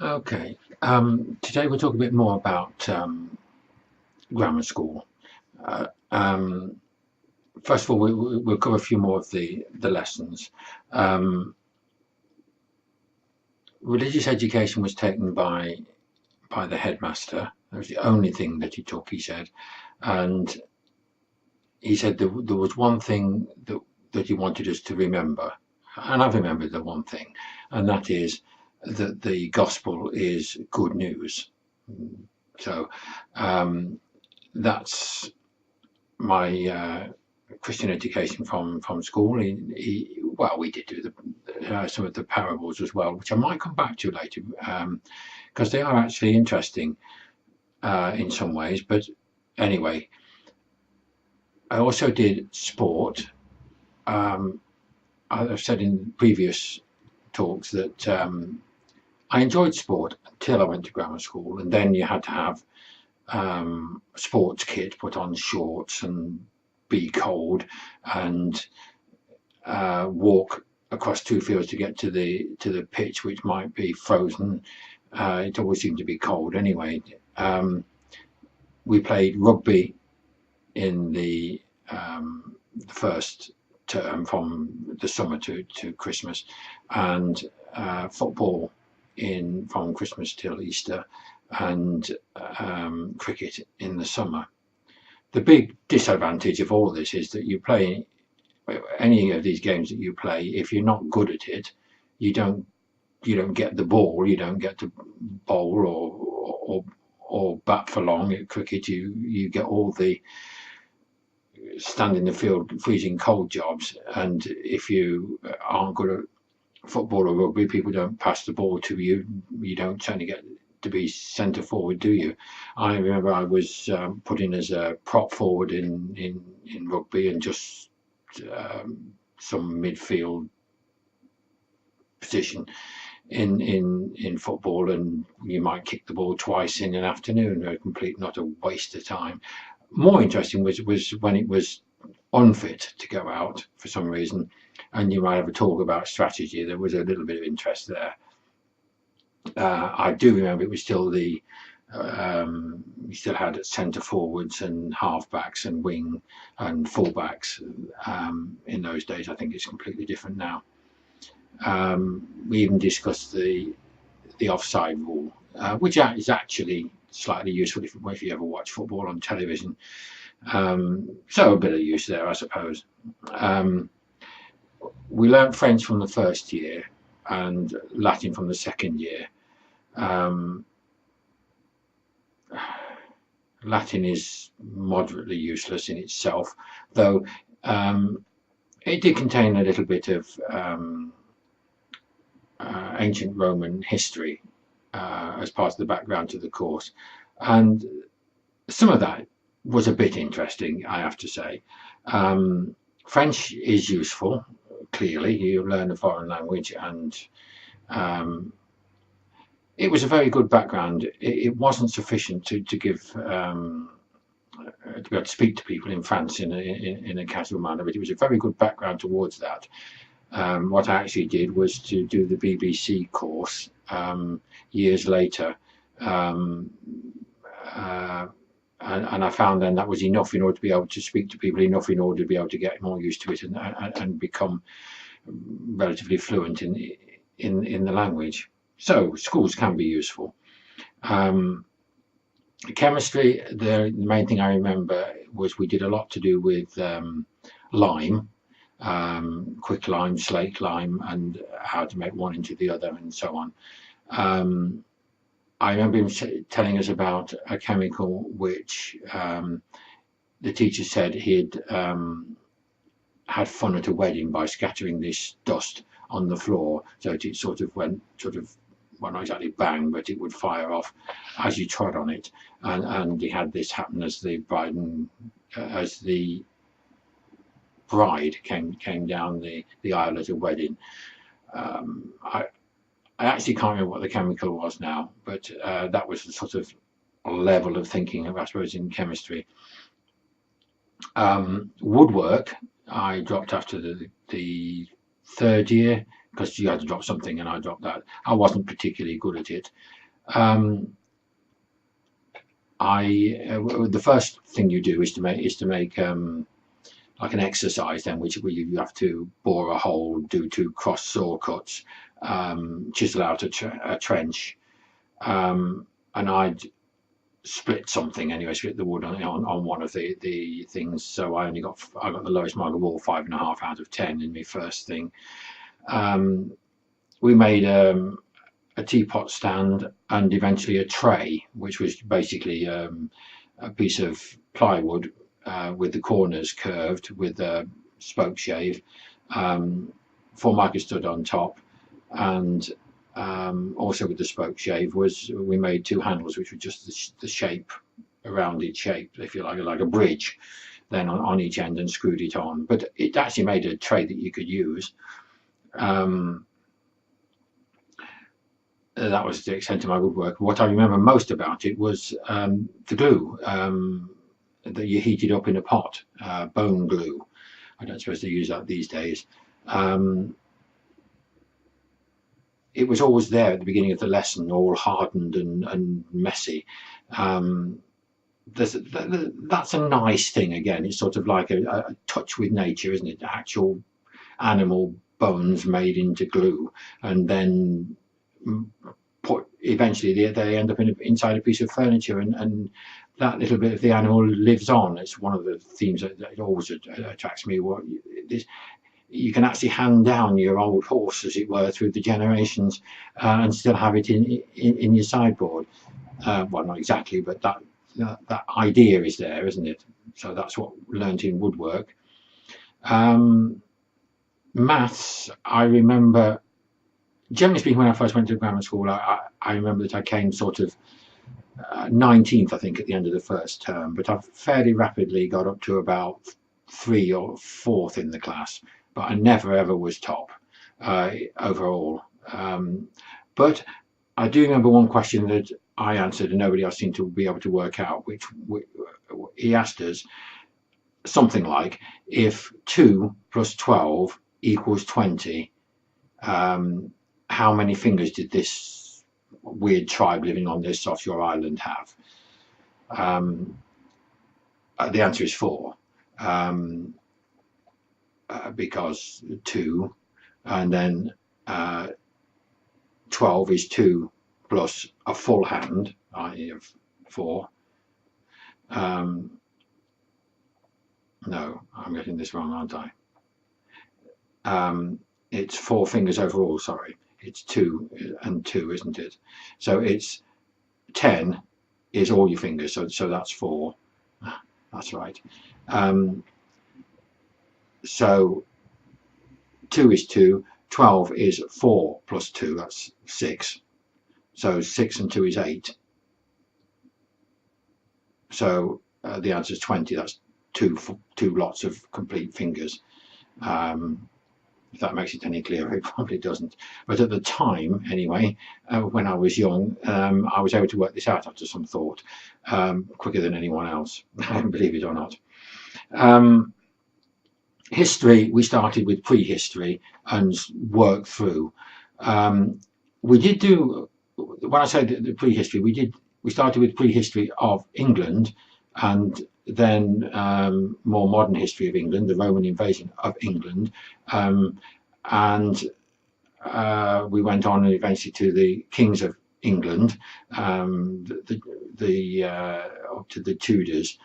Okay. Today we'll talk a bit more about grammar school. Uh, um, First of all, we'll cover a few more of the lessons. Um, Religious education was taken by the headmaster. That was the only thing that he took. He said, and he said there was one thing that he wanted us to remember, and I've remembered the one thing, and that is that the gospel is good news. So um, that's my Christian education from school. Well, we did do some of the parables as well, which I might come back to later, because they are actually interesting in some ways. But anyway, I also did sport. Um, I've said in previous talks that I enjoyed sport until I went to grammar school, and then you had to have sports kit, put on shorts and be cold, and walk across 2 fields to get to the pitch, which might be frozen. It always seemed to be cold anyway. We played rugby in the first term from the summer to Christmas, and football from Christmas till Easter, and cricket in the summer. The big disadvantage of all this is that you play any of these games that you play, if you're not good at it, you don't get the ball, you don't get to bowl or bat for long. At cricket, you get all the stand in the field freezing cold jobs, and if you aren't good at football or rugby, people don't pass the ball to you. You don't certainly get to be centre forward, do you? I remember I was put in as a prop forward in rugby, and just some midfield position in football, and you might kick the ball twice in an afternoon, not a waste of time. More interesting was when it was unfit to go out for some reason, and you might have a talk about strategy. There was a little bit of interest there. I do remember it was still we still had centre forwards and half backs and wing and full backs in those days. I think it's completely different now. We even discussed the offside rule, which is actually slightly useful if you ever watch football on television. So a bit of use there, I suppose. We learned French from the first year and Latin from the second year. Latin is moderately useless in itself, though it did contain a little bit of ancient Roman history as part of the background to the course, and some of that was a bit interesting, I have to say. French is useful. Clearly, you learn a foreign language, and it was a very good background. It wasn't sufficient to give to be able to speak to people in France in a casual manner, but it was a very good background towards that. What I actually did was to do the BBC course years later, and I found then that was enough in order to be able to speak to people, enough in order to be able to get more used to it and become relatively fluent in the language. So schools can be useful. Chemistry, the main thing I remember was we did a lot to do with lime, quick lime, slate lime, and how to make one into the other, and so on. I remember him telling us about a chemical which the teacher said he'd had fun at a wedding by scattering this dust on the floor, so it went well, not exactly bang, but it would fire off as you trod on it. And he had this happen as the bride came down the aisle at a wedding. I actually can't remember what the chemical was now, but that was the sort of level of thinking, I suppose, in chemistry. Woodwork, I dropped after the third year because you had to drop something and I dropped that. I wasn't particularly good at it. The first thing you do is to make like an exercise, then, which you have to bore a hole, do 2 cross saw cuts, chisel out a trench, and I'd split something anyway, split the wood on one of the things. So I got the lowest mark of all, 5.5 out of 10 in my first thing. We made a teapot stand and eventually a tray, which was basically a piece of plywood with the corners curved with a spoke shave. Formica stood on top, and also with the spoke shave we made 2 handles, which were just the shape, a rounded shape, if you like a bridge, then on each end, and screwed it on. But it actually made a tray that you could use. That was the extent of my woodwork. What I remember most about it was the glue that you heated up in a pot, bone glue. I don't suppose they use that these days. It was always there at the beginning of the lesson, all hardened and messy. That's a nice thing. Again, it's sort of like a touch with nature, isn't it? Actual animal bones made into glue, and then eventually they end up inside a piece of furniture, and that little bit of the animal lives on. It's one of the themes that always attracts me. You can actually hand down your old horse, as it were, through the generations, and still have it in your sideboard. Well, not exactly, but that idea is there, isn't it? So that's what we learned in woodwork. Maths, I remember, generally speaking, when I first went to grammar school, I remember that I came sort of 19th, I think, at the end of the first term, but I fairly rapidly got up to about 3 or 4th in the class, but I never ever was top overall. But I do remember one question that I answered and nobody else seemed to be able to work out, which he asked us something like, if 2 plus 12 equals 20, how many fingers did this weird tribe living on this offshore island have? The answer is 4, because 2, and then 12 is 2 plus a full hand, i.e. of 4. No, I'm getting this wrong, aren't I? It's 4 fingers overall, sorry. It's 2 and 2, isn't it? So it's 10 is all your fingers, so that's 4. That's right. So 2 is 2, 12 is 4 plus 2, that's 6. So 6 and 2 is 8. So the answer is 20. That's two lots of complete fingers. If that makes it any clearer, it probably doesn't. But at the time, anyway, when I was young, I was able to work this out after some thought, quicker than anyone else, believe it or not. History, we started with prehistory and worked through. We did do, when I say the prehistory, we started with prehistory of England, and then more modern history of England, the Roman invasion of England, and we went on eventually to the kings of England, up to the Tudors.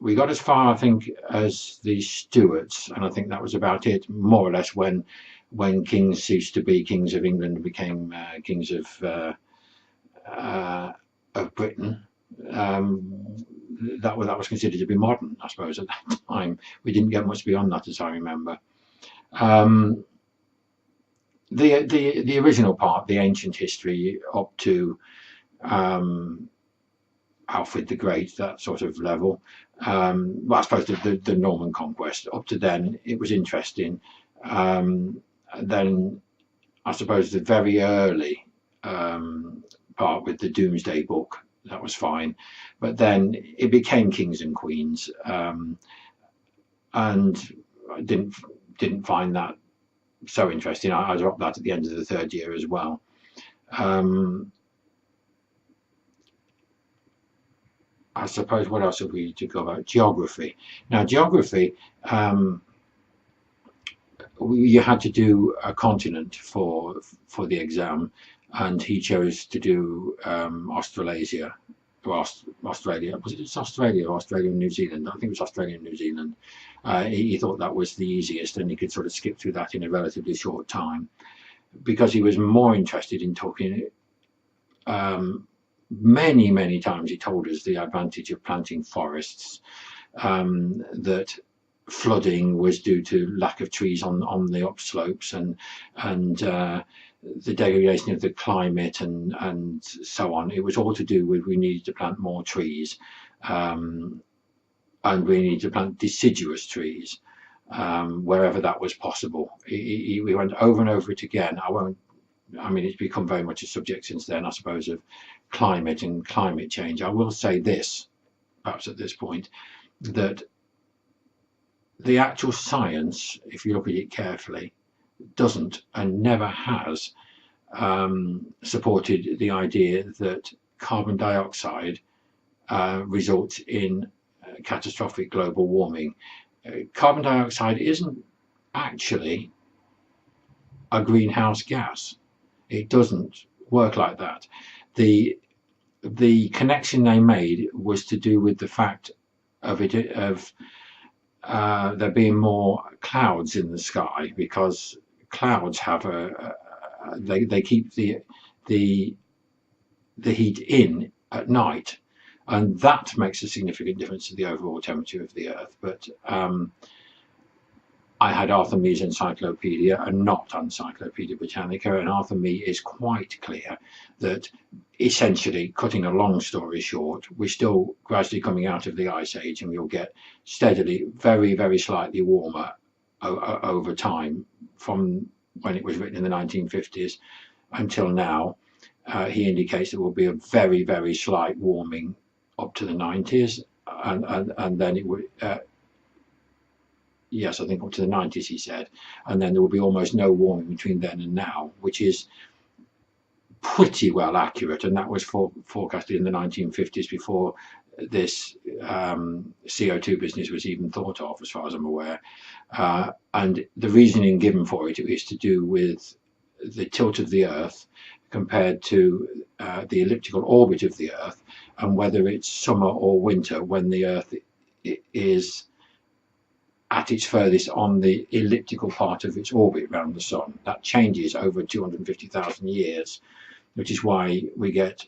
We got as far, I think, as the Stuarts, and I think that was about it, more or less, when kings ceased to be kings of England and became kings of Britain. That was considered to be modern, I suppose, at that time. We didn't get much beyond that, as I remember. The original part, the ancient history, up to Alfred the Great, that sort of level. Well, I suppose the Norman conquest, up to then, it was interesting. Then I suppose the very early part with the Domesday Book, that was fine, but then it became kings and queens, and I didn't didn't find that so interesting. I dropped that at the end of the third year as well. I suppose, what else have we to go about? Geography. Now, geography, you had to do a continent for the exam, and he chose to do Australasia. Australia, was it Australia or Australia and New Zealand? I think it was Australia and New Zealand. He thought that was the easiest, and he could sort of skip through that in a relatively short time, because he was more interested in talking. Many times he told us the advantage of planting forests, that flooding was due to lack of trees on the upslopes, and the degradation of the climate, and so on. It was all to do with we needed to plant more trees, and we needed to plant deciduous trees wherever that was possible. We went over and over it again. I mean, it's become very much a subject since then, I suppose, of climate and climate change. I will say this, perhaps at this point, that the actual science, if you look at it carefully, doesn't and never has supported the idea that carbon dioxide results in catastrophic global warming. Carbon dioxide isn't actually a greenhouse gas. It doesn't work like that. The connection they made was to do with the fact of there being more clouds in the sky, because clouds have they keep the heat in at night, and that makes a significant difference to the overall temperature of the Earth. But I had Arthur Mee's encyclopedia and not Encyclopedia Britannica, and Arthur Mee is quite clear that, essentially, cutting a long story short, we're still gradually coming out of the Ice Age, and we'll get steadily very slightly warmer over time, from when it was written in the 1950s until now. He indicates there will be a very slight warming up to the 90s, and then it would yes, I think up to the 90s, he said, and then there will be almost no warming between then and now, which is pretty well accurate, and that was forecasted in the 1950s, before this CO2 business was even thought of, as far as I'm aware. And the reasoning given for it is to do with the tilt of the Earth compared to the elliptical orbit of the Earth, and whether it's summer or winter when the Earth is at its furthest on the elliptical part of its orbit around the Sun. That changes over 250,000 years, which is why we get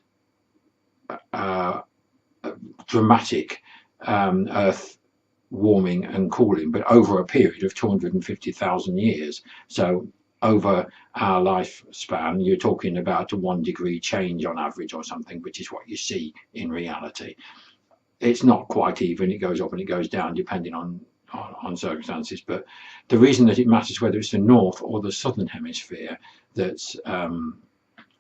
dramatic Earth warming and cooling, but over a period of 250,000 years. So over our lifespan, you're talking about a 1 degree change on average or something, which is what you see in reality. It's not quite even, it goes up and it goes down depending on circumstances, but the reason that it matters whether it's the north or the southern hemisphere that's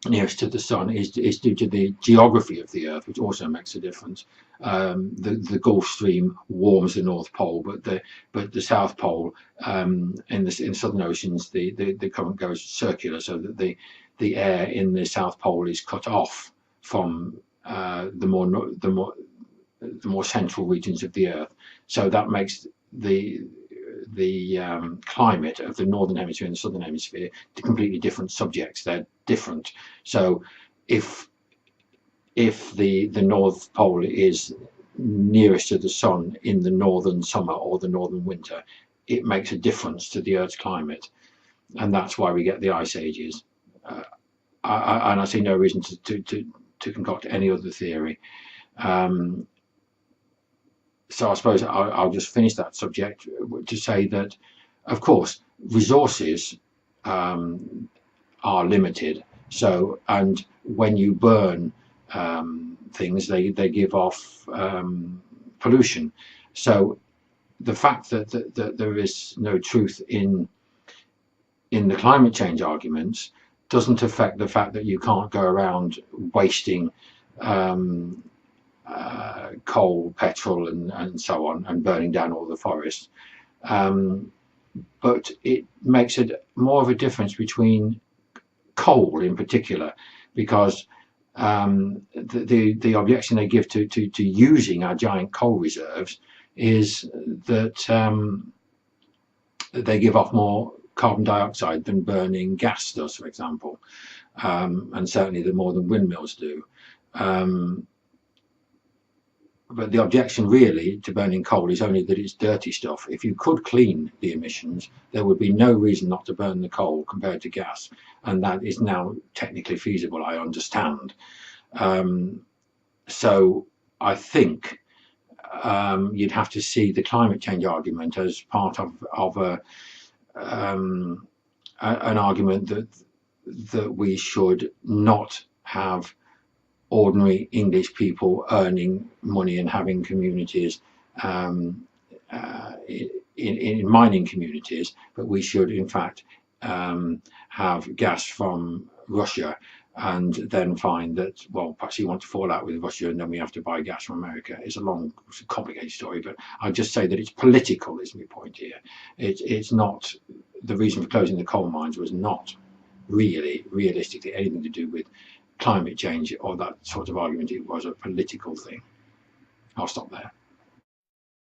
nearest to the Sun is due to the geography of the Earth, which also makes a difference. The Gulf Stream warms the North Pole, but the South Pole, in southern oceans, the current goes circular, so that the air in the South Pole is cut off from the more central regions of the Earth. So that makes the climate of the northern hemisphere and the southern hemisphere to completely different subjects. They're different. So if the North Pole is nearest to the Sun in the northern summer or the northern winter, it makes a difference to the Earth's climate, and that's why we get the ice ages. And I see no reason to concoct any other theory. So I suppose I'll just finish that subject to say that, of course, resources are limited. So, and when you burn things, they give off pollution. So the fact that there is no truth in the climate change arguments doesn't affect the fact that you can't go around wasting coal, petrol, and so on, and burning down all the forests. but it makes it more of a difference between coal in particular, because the objection they give to using our giant coal reserves is that they give off more carbon dioxide than burning gas does, for example, and certainly the more than windmills do. But the objection really to burning coal is only that it's dirty stuff. If you could clean the emissions, there would be no reason not to burn the coal compared to gas, and that is now technically feasible, I understand. So I think you'd have to see the climate change argument as part of an argument that we should not have ordinary English people earning money and having communities in mining communities, but we should in fact have gas from Russia, and then find that, well, perhaps you want to fall out with Russia and then we have to buy gas from America. It's a long, complicated story, but I'll just say that it's political is my point here. It's not, the reason for closing the coal mines was not really realistically anything to do with climate change or that sort of argument. It was a political thing. I'll stop there.